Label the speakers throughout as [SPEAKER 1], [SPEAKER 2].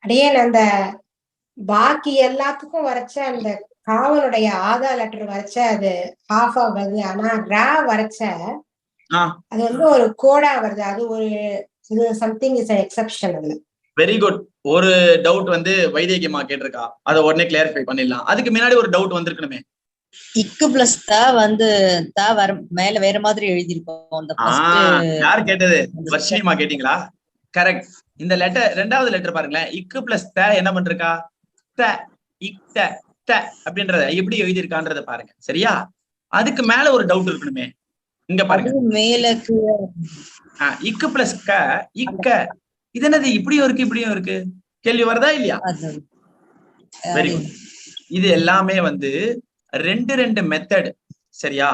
[SPEAKER 1] அடியே அந்த பாக்கி எல்லாத்துக்கும் வரைச்ச அந்த காவலுடைய ஆதா லெட்டர் வரைச்ச அது ஹாஃபா வருது. ஆனா ரா வரைச்ச அது வந்து ஒரு கோடா வருது. அது ஒரு இது சம்திங் இஸ் எக்ஸெப்ஷன். அதுல
[SPEAKER 2] வெரி குட். ஒரு டவுட் வந்து வைத்தியமா கேட்டிருக்கா, அதை உடனே கிளாரிஃபை பண்ணிடலாம். அதுக்கு முன்னாடி ஒரு டவுட் வந்திருக்கணுமே.
[SPEAKER 3] இக்கு பிளஸ் த வந்து த வர மேல வேற மாதிரி எழுதிருப்போம்.
[SPEAKER 2] யார் கேட்டது? வர்ஷினிமா கேட்டீங்களா? கரெக்ட். இந்த லெட்டர் ரெண்டாவது லெட்டர் பாருங்களேன், இக்கு பிளஸ் த என்ன பண்றா? த இக் த அப்படின்றத எப்படி எழுதியிருக்கான்றத பாருங்க. சரியா? அதுக்கு மேல ஒரு டவுட் இருக்கணுமே. இங்க பாருங்க,
[SPEAKER 3] மேலக்கு
[SPEAKER 2] இக்கு பிளஸ் க இக்க. இது என்னது இப்படியும் இருக்கு இப்படியும் இருக்கு? கேள்வி வருதா இல்லையா? Very good. இது எல்லாமே வந்து ரெண்டு ரெண்டு மெத்தட். சரியா?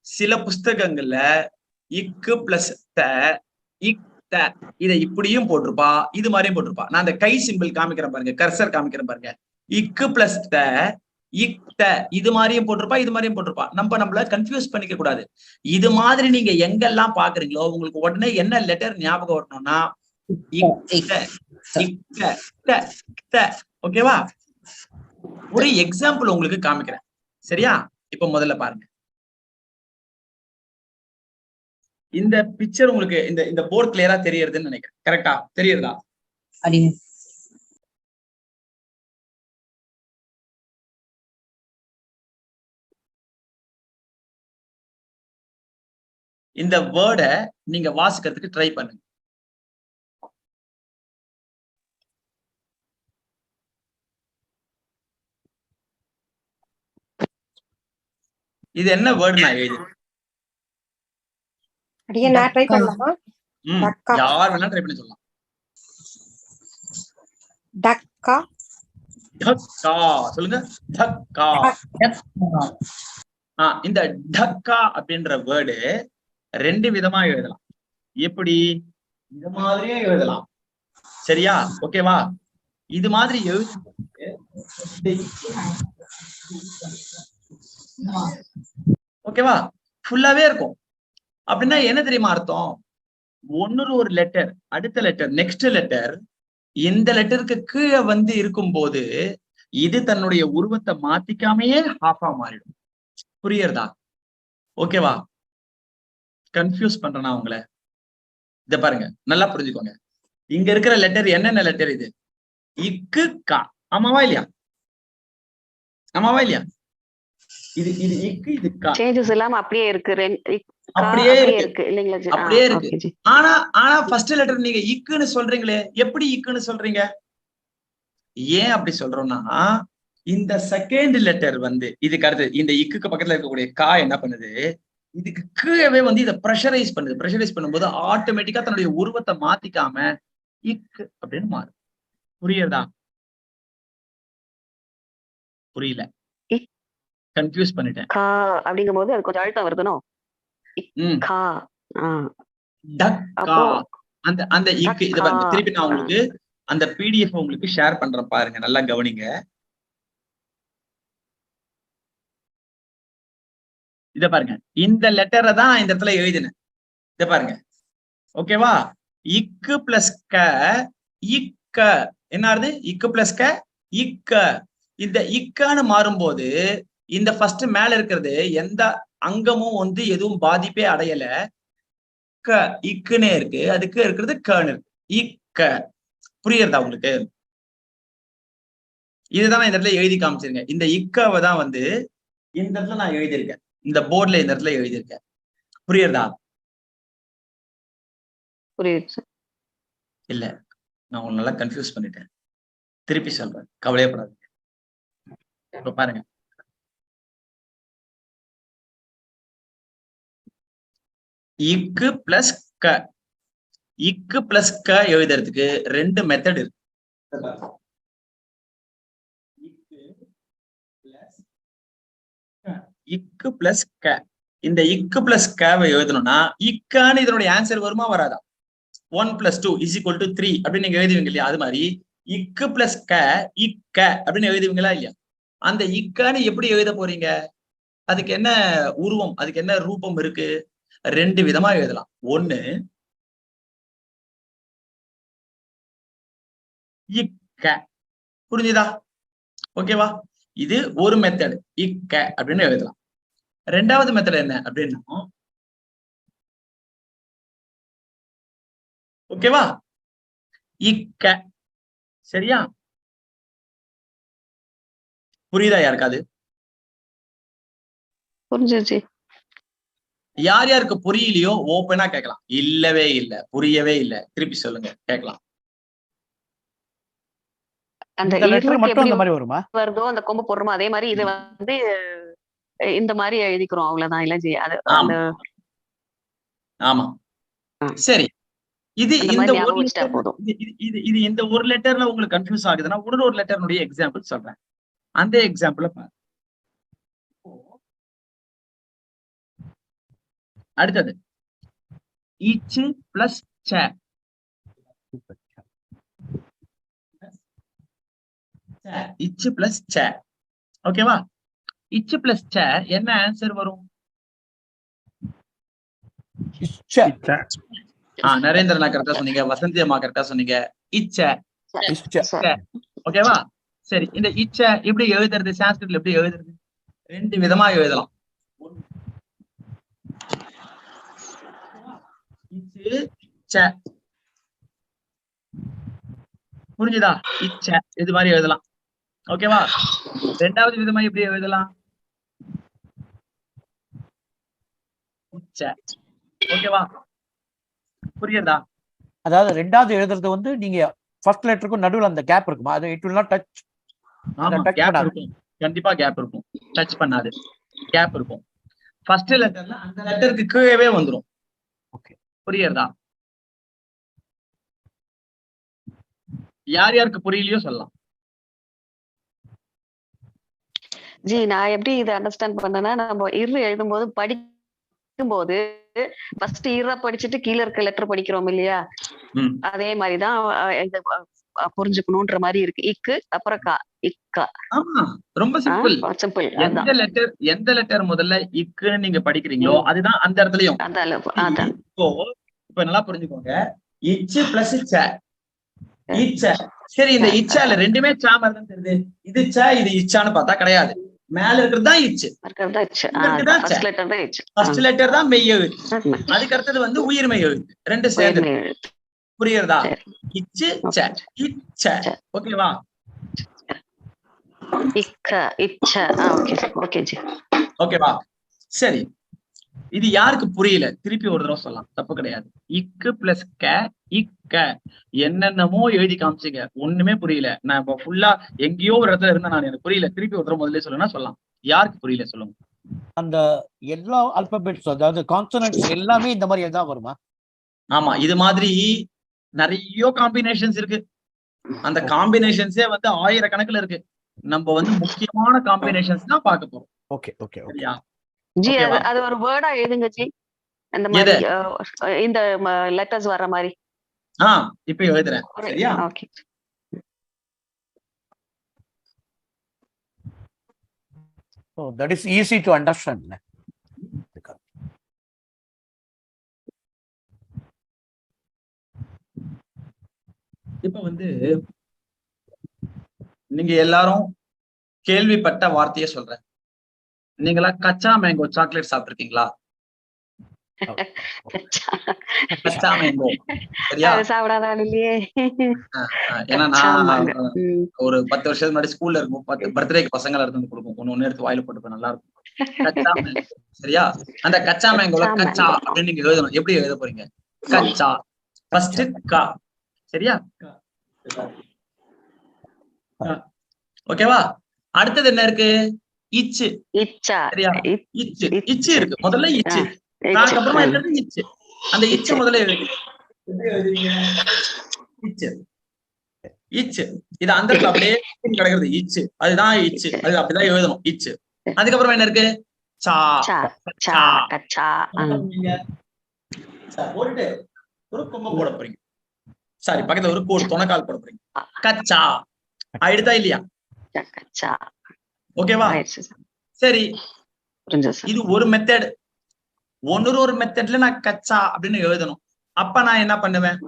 [SPEAKER 2] சில புஸ்தகங்கள்ல இக்கு பிளஸ் த இக் த இதை இப்படியும் போட்டிருப்பா, இது மாதிரியும் போட்டிருப்பா. நான் அந்த கை சிம்பிள் காமிக்கிறேன் பாருங்க, கர்சர் காமிக்கிறேன் பாருங்க. இக்கு பிளஸ் த இக் த இது மாதிரியும் போட்டிருப்பா, இது மாதிரியும் போட்டிருப்பா. நம்மள கன்ஃபியூஸ் பண்ணிக்க கூடாது. இது மாதிரி நீங்க எங்கெல்லாம் பாக்குறீங்களோ உங்களுக்கு உடனே என்ன லெட்டர் ஞாபகம் வரணும்னா ஓகேவா? ஒரு எக்ஸாம்பிள் உங்களுக்கு காமிக்கிறேன். சரியா? இப்ப முதல்ல பாருங்க, இந்த பிக்சர் உங்களுக்கு இந்த போர்ட் கிளியரா தெரியறதுன்னு நினைக்கிறேன். கரெக்டா? தெரியுதா? இந்த வேர்டை நீங்க வாசிக்கிறதுக்கு ட்ரை பண்ணுங்க. இது என்ன வேர்டு நான் எழுதி? யார் வேணா ட்ரை பண்ணி சொல்லலாம்.
[SPEAKER 1] டக்கா.
[SPEAKER 2] டக்கா சொல்லுங்க. டக்கா. இந்த டக்கா அப்படின்ற வேர்டு ரெண்டு விதமா எழுதலாம். எப்படி? இது மாதிரியே எழுதலாம். சரியா? ஓகேவா? இது மாதிரி ஓகேவா? ஃபுல்லாவே இருக்கும். அப்படின்னா என்ன தெரியுமா அர்த்தம்? ஒரு லெட்டர், அடுத்த லெட்டர், நெக்ஸ்ட் லெட்டர் இந்த லெட்டருக்கு கீழே வந்து இருக்கும் போது இது தன்னுடைய உருவத்தை மாத்திக்காமையே ஹாஃபா மாறிடும். புரியுறதா? ஓகேவா? கன்ஃபியூஸ் பண்றேனா உங்களை? இத பாருங்க, நல்லா புரிஞ்சுக்கோங்க. இங்க இருக்கிற லெட்டர் என்னென்ன லெட்டர்? இது இக்கு கா. ஆமாவா இல்லையா? ஆமாவா இல்லையா? இது இது இக்கு, இது கா.
[SPEAKER 4] சேஞ்சஸ் எல்லாம் அப்படியே இருக்கு.
[SPEAKER 2] அப்படியே இருக்கு இல்லைங்களா? அப்படியே இருக்கு. ஆனா ஃபர்ஸ்ட் லெட்டர் நீங்க இக்குன்னு சொல்றீங்களே, எப்படி இக்குன்னு சொல்றீங்க? ஏன் அப்படி சொல்றோம்னா, இந்த செகண்ட் லெட்டர் வந்து இதுக்கு அடுத்து இந்த இக்குக்கு பக்கத்துல இருக்கக்கூடிய கா என்ன பண்ணுது? இதுக்கு கீழவே வந்து இதை ப்ரெஷரைஸ் பண்ணுது. ப்ரெஷரைஸ் பண்ணும்போது ஆட்டோமேட்டிக்கா தன்னுடைய உருவத்தை மாத்திக்காம இக்கு அப்படின்னு மாறும். புரியுறதா? புரியல? கன்ஃபியூஸ் பண்ணிட்டேன்.
[SPEAKER 4] கா அப்படிங்கும் போது அது கொஞ்சம் அழுத்தம் வருதுனோ?
[SPEAKER 2] அந்த இக்கு. இத பாருங்க, திருப்பி நான் உங்களுக்கு அந்த பிடிஎஃப் உங்களுக்கு ஷேர் பண்றேன் பாருங்க, நல்லா கவனிங்க. இத பாருங்க, இந்த லெட்டரை தான் இந்த இடத்துல எழுதினேன். இத பாருங்க. ஓகேவா? இக்கு பிளஸ் க இக்க என்ன ஆகுது? இக்கு பிளஸ் க இக்க. இந்த இக்கான்னு மாறும்போது இந்த ஃபர்ஸ்ட் மேல இருக்கிறது எந்த அங்கமும் வந்து எதுவும் பாதிப்பே அடையல. க இக்குன்னே இருக்கு, அதுக்கு இருக்கிறது கன்னு இருக்கு. இக்க. புரியுறதா உங்களுக்கு? இதுதான் இந்த இடத்துல எழுதி காமிச்சிருங்க. இந்த இக்காவை தான் வந்து இந்த இடத்துல நான் எழுதியிருக்கேன். இந்த போர்ட்ல இந்த இடத்துல எழுதியிருக்கேன். புரியுறதா?
[SPEAKER 4] புரியுது.
[SPEAKER 2] இல்ல, நான் உங்களை நல்லா கன்ஃபியூஸ் பண்ணிட்டேன். திருப்பி சொல்றேன், கவலையப்படாதீங்க. இப்ப பாருங்க, இக்கு பிளஸ் க. இக்கு பிளஸ் க எழுதுறதுக்கு ரெண்டு மெத்தட் இருக்கு. இக்கு பிளஸ் க. இந்த இக்கு பிளஸ் கவை எழுதணும்னா இக்கான்னு இதனுடைய ஆன்சர் வருமா வராதா? 1 + 2 = 3 அப்படின்னு நீங்க எழுதுவீங்க இல்லையா? அது மாதிரி இக்கு பிளஸ் க இக்க அப்படின்னு எழுதுவீங்களா இல்லையா? அந்த இக்கான்னு எப்படி எழுத போறீங்க? அதுக்கு என்ன உருவம், அதுக்கு என்ன ரூபம் இருக்கு? ரெண்டு விதமா எழுதலாம். ஒண்ணு இக்க. புரிஞ்சுதா? ஓகேவா? இது ஒரு மெத்தட், இக்க அப்படின்னு எழுதலாம். ரெண்டாவது மெத்தட் என்ன அப்படின்னா, ஓகேவா, இக்க. சரியா? புரியுதா யாருக்காது?
[SPEAKER 4] புரிஞ்சிருச்சு.
[SPEAKER 2] யார் யாருக்கு புரியலையோ ஓப்பனா கேட்கலாம். இல்லவே இல்ல, புரியவே இல்ல, திருப்பி சொல்லுங்க, கேட்கலாம்.
[SPEAKER 4] அந்த மட்டும் அந்த மாதிரி வருமா? வருதோ அந்த கொம்பு போடுறோமோ அதே மாதிரி இது வந்து இந்த மாதிரி எழுதிக்கிறோம், அவ்வளவுதான். இல்ல ஜி, அது
[SPEAKER 2] ஆமா. சரி, இது இந்த ஒரு லெட்டர், இது இந்த ஒரு லெட்டர்ல உங்களுக்கு கன்ஃபியூஸ் ஆகுதுன்னா ஒரு லெட்டர்னுடைய எக்ஸாம்பிள் சொல்றேன். அந்த எக்ஸாம்பிள் பாருங்க. அடுத்தது இச்சு பிளஸ் ச. இச்சு பிளஸ் ச. ஓகேவா? இச்சு பிளஸ் ச என்ன ஆன்சர் வரும்? நரேந்திரனா கரெக்டா சொன்னீங்க, வசந்தி அம்மா கரெக்டா சொன்னீங்க. இச்ச. ஓகேவா? சரி, இந்த இச்ச எப்படி எழுதுறது? சான்ஸ்கிரிட்ல எப்படி எழுதுறது? ரெண்டு விதமா எழுதலாம். புரிஞ்சுதா? இச்ச இது மாதிரி எழுதலாம். ஓகேவா? ரெண்டாவது விதமா எப்படி எழுதலாம்? ஓகேவா? புரியுதா?
[SPEAKER 5] அதாவது ரெண்டாவது எழுதுறது வந்து நீங்க ஃபர்ஸ்ட் லெட்டருக்கு நடுவுல அந்த கேப் இருக்குமா? அது இட் வில் நாட் டச்.
[SPEAKER 2] ஆமா, கேப் இருக்கும். கண்டிப்பா கேப் இருக்கும். டச் பண்ணாது, கேப் இருக்கும். ஃபர்ஸ்ட் லெட்டர்ல அந்த லெட்டருக்கு கீழவே வந்துரும்.
[SPEAKER 5] ஓகே,
[SPEAKER 2] புரியுதா? யார் யாருக்கு புரியலையோ சொல்லலாம்.
[SPEAKER 4] ஜி, நான் எப்படி இதை அண்டர்ஸ்டாண்ட் பண்ணேன்னா, நம்ம எழுதும் போது படிக்கும் போது ஃபர்ஸ்ட் படிச்சுட்டு கீழே இருக்க லெட்டர் படிக்கிறோம் இல்லையா, அதே மாதிரிதான் புரிஞ்சுக்கணும்ன்ற மாதிரி இருக்கு. இக்கு அப்புறம் கா, இக்கா.
[SPEAKER 2] ஆமா, ரொம்ப சிம்பிள்.
[SPEAKER 4] சிம்பிள்.
[SPEAKER 2] எந்த லெட்டர் முதல்ல இக்குன்னு நீங்க படிக்கிறீங்களோ அதுதான் அந்த இடத்துலயும். இப்போ நல்லா புரிஞ்சுக்கோங்க. இச்சு பிளஸ் ச, இச்ச. சரி, இந்த இச்சால ரெண்டுமே சா மாதிரி தான் தெரியுது. இது ச, இது இச்சான்னு பார்த்தா கிடையாது. மேல இருக்கிறது தான் இச்சு, ஃபர்ஸ்ட் லெட்டர் தான் மெய் எழுத்து. அதுக்கு அடுத்தது வந்து உயிர்மெய் எழுத்து, ரெண்டு சேர்ந்து. புரியுறதா? இச்சு ச, இச்ச. ஓகேவா? ஓகேவா? சரி, இது யாருக்கு புரியல திருப்பி ஒரு தடவை சொல்லலாம், தப்பு கிடையாது. இக்கு பிளஸ் க, இக்க. என்னென்னமோ எழுதி காமிச்சிங்க, ஒண்ணுமே புரியல. நான் இப்ப ஃபுல்லா எங்கேயோ ஒரு இடத்துல இருந்தா நான் எனக்கு புரியல, திருப்பி ஒரு தடவை முதல்ல சொல்லணும்னா சொல்லலாம். யாருக்கு புரியல சொல்லுங்க.
[SPEAKER 5] அந்த எல்லா ஆல்பபெட்ஸ், அதாவது கான்சனன்ட்ஸ் எல்லாமே இந்த மாதிரி தான் வருமா?
[SPEAKER 2] ஆமா, இது மாதிரி நிறைய காம்பினேஷன்ஸ் இருக்கு. அந்த காம்பினேஷன்ஸே வந்து ஆயிரக்கணக்குல இருக்கு. நம்ம வந்து முக்கியமான காம்பினேஷன்ஸ் தான் பார்க்க போறோம்.
[SPEAKER 5] Okay okay okay.
[SPEAKER 4] ஜி, அது ஒரு வேர்டா எழுதுங்க ஜி, அந்த மாதிரி இந்த லெட்டர்ஸ் வர்ற மாதிரி.
[SPEAKER 2] இப்ப எழுதுறேன். சரியா?
[SPEAKER 4] Okay.
[SPEAKER 5] So that is easy to understand.
[SPEAKER 2] இப்ப வந்து நீங்க எல்லாரும் கேள்விப்பட்ட வார்த்தையை சொல்றேன். நீங்களா கச்சா மேங்கோ சாக்லேட் சாப்பிட்டிருக்கீங்களா? கச்சா மேங்கோ. சரியா? ஏன்னா நான் ஒரு 10 வருஷத்துக்கு முன்னாடி ஸ்கூல்ல இருக்கும், 10 பர்த்டேக்கு பசங்களை எடுத்து கொடுக்கும், ஒண்ணு எடுத்து வாயில போட்டு நல்லா இருக்கும். கச்சா மேங்கோ. சரியா? அந்த கச்சா மேங்கோல கச்சா அப்படின்னு நீங்க எழுதணும். எப்படி எழுத போறீங்க? கச்சா. ஃபர்ஸ்ட் கா. சரியா? ஓகேவா? அடுத்தது என்ன இருக்கு? இச்சு. சரியா? இச்சு. இச்சு இருக்கு. முதல்ல இச்சு, அதுக்கப்புறமா இருக்கிறது இச்சு. அந்த இச்ச முதல்ல எழுது. இச்சு, இச்சு. இது அந்த இடத்துல அப்படியே கிடக்குறது இச்சு, அதுதான் இச்சு. அது அப்படிதான் எழுதணும், இச்சு. அதுக்கப்புறமா என்ன இருக்கு? சா. போட்டுட்டு ஒரு கொம்பை போட போறீங்க. சாரி, பக்கத்துல ஒரு கோடு துணைக்கால் போட போறீங்க. கச்சா. ஆயிடுதா இல்லையா? ஓகேவா? சரி, இது ஒரு மெத்தட். ஒரு மெத்தட்ல நான் கச்சா அப்படின்னு எழுதணும். அப்ப நான் என்ன பண்ணுவேன்?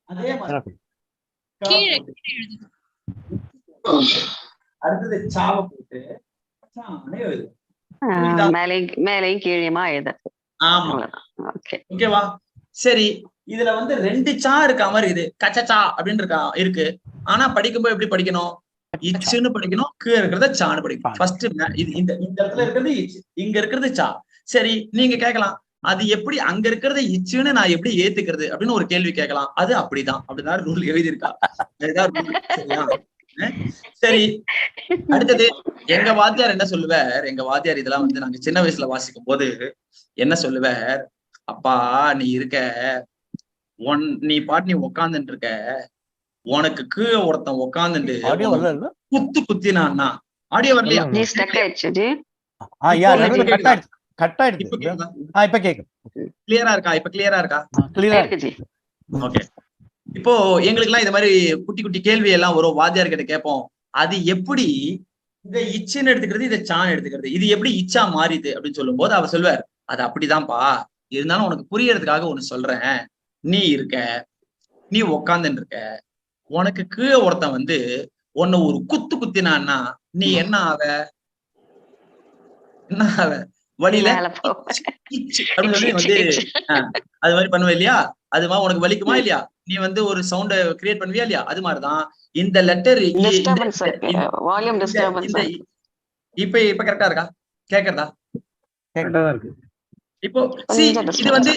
[SPEAKER 2] அதே மாதிரி அடுத்தது சாவை போட்டு
[SPEAKER 4] மேலையும் கீழியுமா எழுதுறது.
[SPEAKER 2] ஆமா, ஓகேவா? சரி, இதுல வந்து 2 சா இருக்க மாதிரி இது கச்சா அப்படின்னு இருக்கு. ஆனா படிக்கும்போது எப்படி படிக்கணும்? இச்சுன்னு படிக்கணும், கீழே இருக்கிறத சான்னு படிக்கணும். ஃபர்ஸ்ட் இந்த இடத்துல இருக்கிறது இச்சு, இங்க இருக்கிறது சா. சரி, நீங்க கேட்கலாம், அது எப்படி அங்க இருக்கிறது இச்சுன்னு நான் எப்படி ஏத்துக்கிறது அப்படின்னு ஒரு கேள்வி கேட்கலாம். அது அப்படிதான் ரூல் எழுதியிருக்கா. சரியா? சரி, அடுத்தது எங்க வாத்தியார் என்ன சொல்லுவார்? எங்க வாத்தியார் இதெல்லாம் வந்து நாங்க சின்ன வயசுல வாசிக்கும் போது என்ன சொல்லுவார்? அப்பா, நீ இருக்க, நீ பாட்டு நீ உக்காந்துட்டு இருக்க, உனக்கு கீழே ஒருத்தன் உக்காந்துட்டு குத்தினான்னா ஆடியோ வரலையா? கிளியரா இருக்கா? இப்ப கிளியரா இருக்கா? ஓகே. இப்போ எங்களுக்கு எல்லாம் இது மாதிரி குட்டி குட்டி கேள்வி எல்லாம் ஒரு வாத்தியார் கிட்ட கேட்போம். அது எப்படி இதை இச்சுன்னு எடுத்துக்கிறது, இதை சான்னு எடுத்துக்கிறது, இது எப்படி இச்சா மாறிது அப்படின்னு சொல்லும் போது அவர் சொல்லுவார், அது அப்படிதான்ப்பா, இருந்தாலும் உனக்கு புரியறதுக்காக ஒண்ணு சொல்றேன். நீ இருக்க, நீ உக்காந்துட்டு இருக்க, உனக்கு கீழே ஒருத்தன் வந்து உன்னை ஒரு குத்தினான்னா நீ என்ன ஆவ? வழியில அப்படின்னு சொல்லி வந்து அது மாதிரி பண்ணுவ இல்லையா? அது மாதிரி உனக்கு வலிக்குமா இல்லையா? நீ வந்து ஒரு சவுண்ட கிரியேட் பண்ணுவியா இல்லையா? அது மாதிரிதான் இந்த லெட்டர். இப்ப கரெக்டா இருக்கா? கேக்குறதா? இப்போ இது வந்து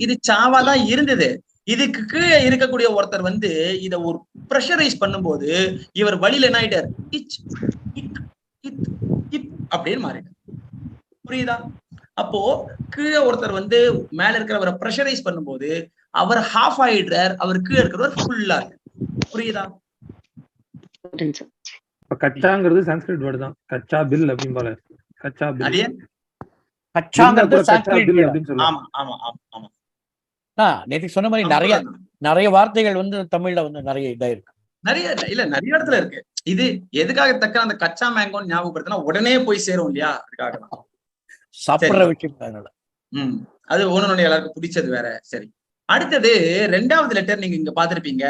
[SPEAKER 2] இது சாவாதான் இருந்தது. இதுக்கு கீழே இருக்கக்கூடிய ஒருத்தர் வந்து இத ஒரு பிரஷரைஸ் பண்ணும்போது இவர் வழியில என்ன ஆயிட்டார்? அப்படின்னு மாறிட்டார். புரியுதா? அப்போ கீழே ஒருத்தர் வந்து மேல இருக்கிறவரை பிரஷரைஸ் பண்ணும்போது அவர் ஹாஃப் ஆயிடுறார், அவர் கீழே இருக்கிறவர் ஃபுல்லா இருக்கு. புரியுதா?
[SPEAKER 6] கச்சாங்கிறது சான்ஸ்கிரிட் வேர்டு தான். கச்சா பில் அப்படின்னு போல. கச்சா பில்.
[SPEAKER 2] அதே
[SPEAKER 5] கச்சாங்கிறது சான்ஸ்கிரிட் வேர்டு
[SPEAKER 6] அப்படின்னு சொல்லுவாங்க.
[SPEAKER 2] ஆமா ஆமா ஆமா.
[SPEAKER 5] நேத்து சொன்ன மாதிரி நிறைய வார்த்தைகள் வந்து தமிழ்ல வந்து நிறைய இதா இருக்கு.
[SPEAKER 2] நிறைய இடத்துல இருக்கு. இது எதுக்காக தக்க அந்த கச்சா மேங்கோன்னு ஞாபகப்படுத்தினா உடனே போய் சேரும் இல்லையா? அதுக்காக
[SPEAKER 5] சாப்பிடுற விஷயம்.
[SPEAKER 2] அது ஒண்ணு எல்லாருக்கும் பிடிச்சது வேற. சரி, அடுத்தது 2வது லெட்டர் நீங்க இங்க பாத்திருப்பீங்க.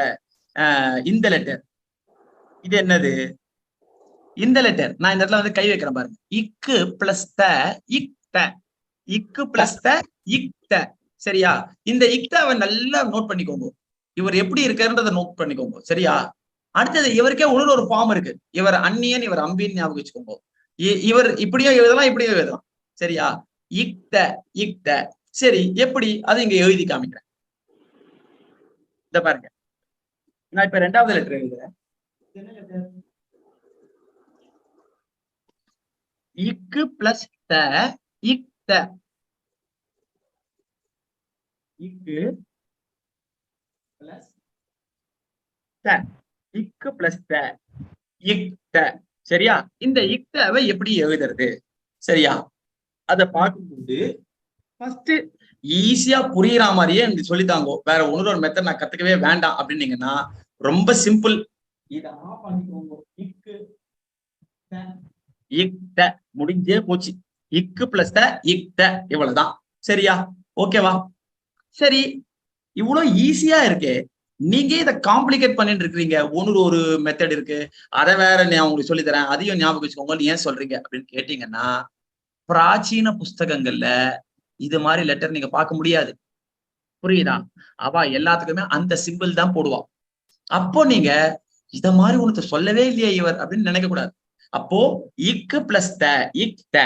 [SPEAKER 2] இந்த லெட்டர் இது என்னது? இந்த லெட்டர் நான் இந்த இடத்துல வந்து கை வைக்கிறேன் பாருங்க. இக்கு பிளஸ் த இக்த, இக்கு பிளஸ் த இக்த. சரியா? இந்த இக்தாவை நல்லா நோட் பண்ணிக்கோங்க. இவர் எப்படி இருக்காருன்றதை நோட் பண்ணிக்கோங்க. சரியா? அடுத்தது இவருக்கே ஒரு ஃபார்ம் இருக்கு. இவர் அந்நியன், இவர் அம்பின்னு ஞாபகம் வச்சுக்கோங்க. இவர் இப்படியும் எழுதலாம், இப்படியும் எழுதலாம். சரியா? இக்த இக்த. சரி, எப்படி? அது இங்க எழுதி காமிக்கிறேன். இத பாருங்க, நான் இப்ப 2வது லெட்டர் எழுதுறேன். இக்கு பிளஸ் த இக்த, இக்கு பிளஸ் த, இக்கு பிளஸ் த இக்த. சரியா? இந்த இக்தவை எப்படி எழுதுறது? சரியா? அதை பார்க்கும்போது ஃபர்ஸ்ட் ஈஸியா புரியுற மாதிரியே எனக்கு சொல்லித்தாங்க. வேற ஒரு மெத்தட் நான் கத்துக்கவே வேண்டாம் அப்படின்னீங்கன்னா ரொம்ப சிம்பிள். இதை ஆஃப் பண்ணிக்கோங்க. இக்கு இக்த முடிஞ்சே போச்சு. இக்கு பிளஸ் த இக்த, இவ்வளவுதான். சரியா? ஓகேவா? சரி, இவ்வளவு ஈஸியா இருக்கே, நீங்க இதை காம்ப்ளிகேட் பண்ணிட்டு இருக்கீங்க. ஒரு மெத்தட் இருக்கு, அதை வேற நான் உங்களுக்கு சொல்லி தரேன், அதையும் ஞாபகம் வச்சுக்கோங்க, ஏன் சொல்றீங்க அப்படின்னு கேட்டீங்கன்னா, பிராச்சீன புஸ்தகங்கள்ல இது மாதிரி லெட்டர் நீங்க பார்க்க முடியாது. புரியுதா? அவ எல்லாத்துக்குமே அந்த சிம்பிள் தான் போடுவா. அப்போ நீங்க இத மாதிரி உனக்கு சொல்லவே இல்லையே இவர் அப்படின்னு நினைக்க கூடாது. அப்போ இக்கு பிளஸ் த இக்த,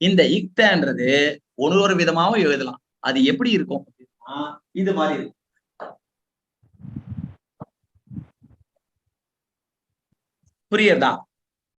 [SPEAKER 2] இந்த இக்தன்றது ஒரு விதமாவும் எழுதலாம். அது எப்படி இருக்கும்? இது மாதிரி இருக்கு. புரியுதா?